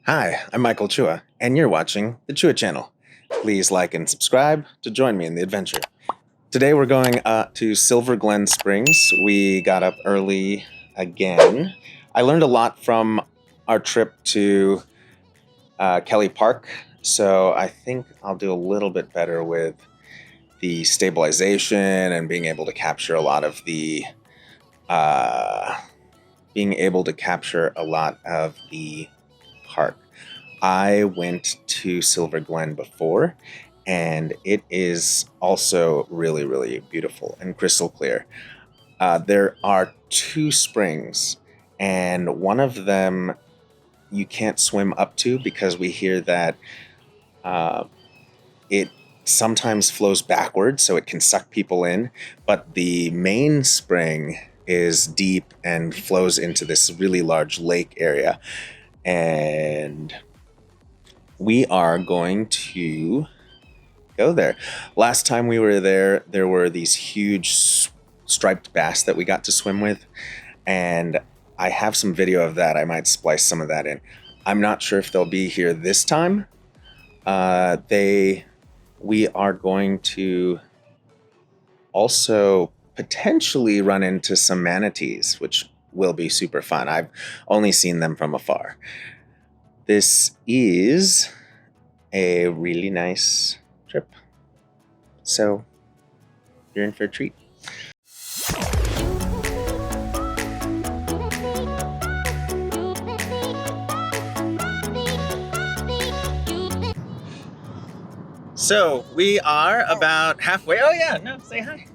Hi, I'm Michael Chua, and you're watching the Chua channel. Please like and subscribe to join me in the adventure. Today we're going to Silver Glen Springs. We got up early again. I learned a lot from our trip to Kelly Park, so I think I'll do a little bit better with the stabilization and being able to capture a lot of the park. I went to Silver Glen before, and it is also really, really beautiful and crystal clear. There are two springs, and one of them you can't swim up to because we hear that it sometimes flows backwards, so it can suck people in, but the main spring is deep and flows into this really large lake area. And we are going to go there. Last time we were there, there were these huge striped bass that we got to swim with, and I have some video of that. I might splice some of that in. I'm not sure if they'll be here this time. We are going to also potentially run into some manatees, which will be super fun. I've only seen them from afar. This is a really nice trip, so you're in for a treat. So we are about halfway. Oh yeah, no, say hi.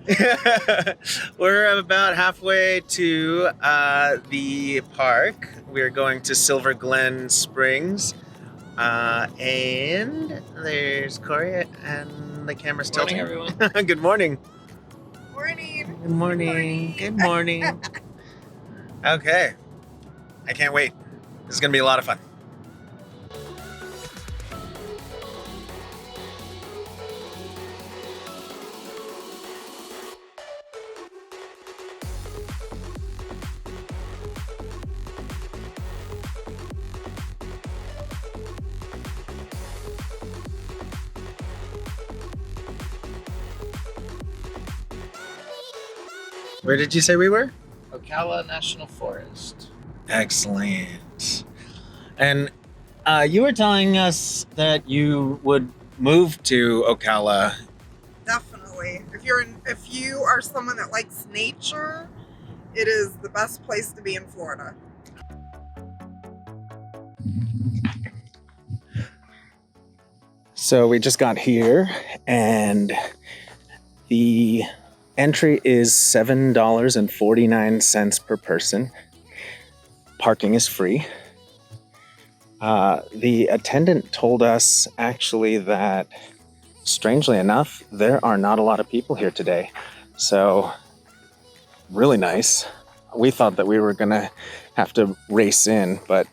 We're about halfway to the park. We're going to Silver Glen Springs. And there's Corey and the camera's tilting. Good morning, everyone. Good morning. Morning. Good morning. Good morning. Okay. I can't wait. This is going to be a lot of fun. Where did you say we were? Ocala National Forest. Excellent. And you were telling us that you would move to Ocala. Definitely. If you are someone that likes nature, it is the best place to be in Florida. So we just got here, and the entry is $7.49 per person. Parking is free. The attendant told us actually that, strangely enough, there are not a lot of people here today. So, really nice. We thought that we were gonna have to race in, but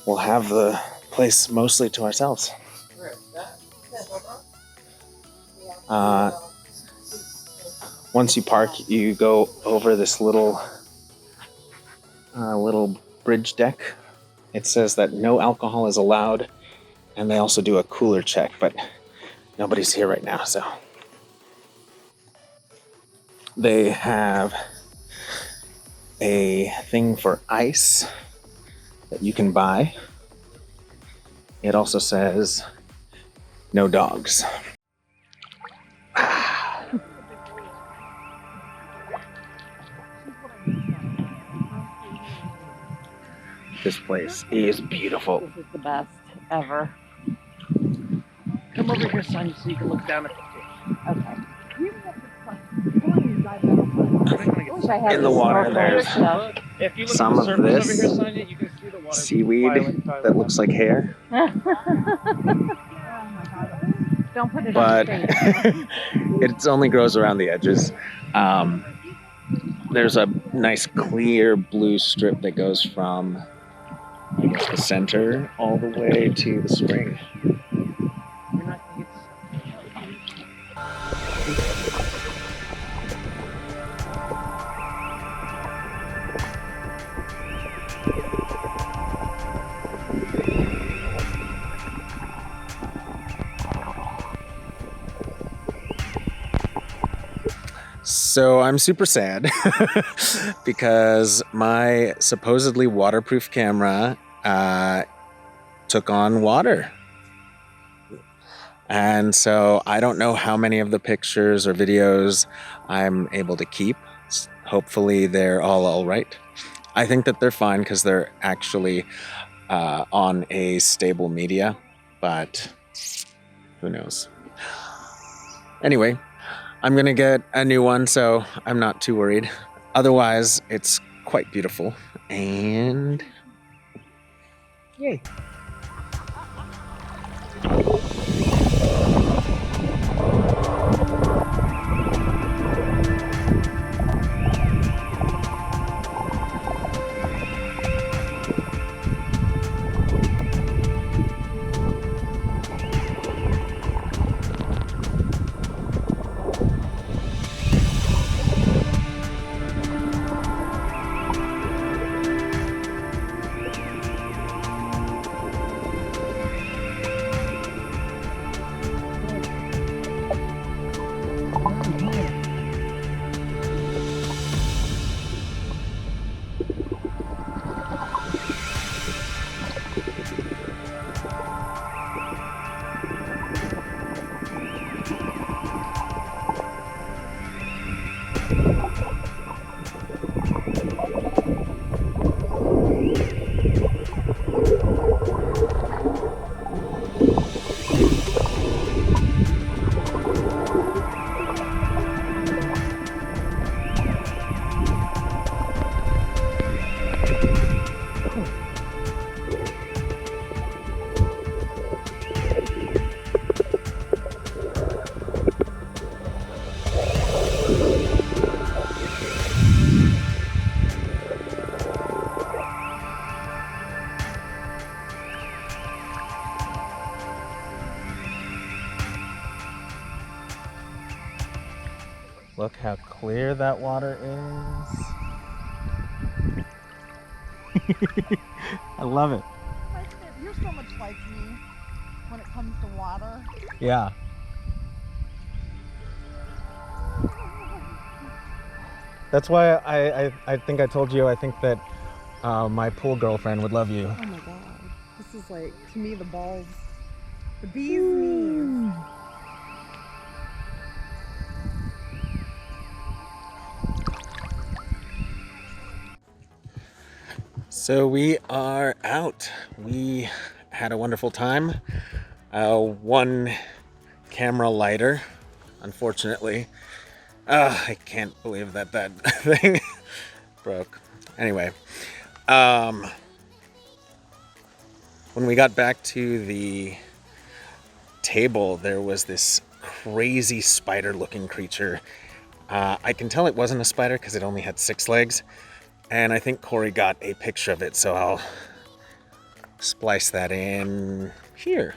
we'll have the place mostly to ourselves. Once you park, you go over this little bridge deck. It says that no alcohol is allowed, and they also do a cooler check, but nobody's here right now, so. They have a thing for ice that you can buy. It also says no dogs. This place is beautiful. This is the best ever. Come over here, son, so you can look down at the fish. Okay. In the water, there's If you look some at the of surface this over here, Sonia, you can see the water seaweed that looks like hair, Don't put it but on your face. it only grows around the edges. There's a nice clear blue strip that goes from, I guess, the center all the way to the spring. So I'm super sad because my supposedly waterproof camera took on water. And so I don't know how many of the pictures or videos I'm able to keep. Hopefully they're all right. I think that they're fine because they're actually on a stable media, but who knows? Anyway, I'm going to get a new one, so I'm not too worried. Otherwise, it's quite beautiful. And yay. Look how clear that water is. I love it. You're so much like me when it comes to water. Yeah. That's why I think I told you I think that my pool girlfriend would love you. Oh my god. This is like, to me, the bee's knees. So we are out. We had a wonderful time. One camera lighter, unfortunately. I can't believe that thing broke. Anyway, when we got back to the table, there was this crazy spider-looking creature. I can tell it wasn't a spider because it only had 6 legs. And I think Corey got a picture of it, so I'll splice that in here.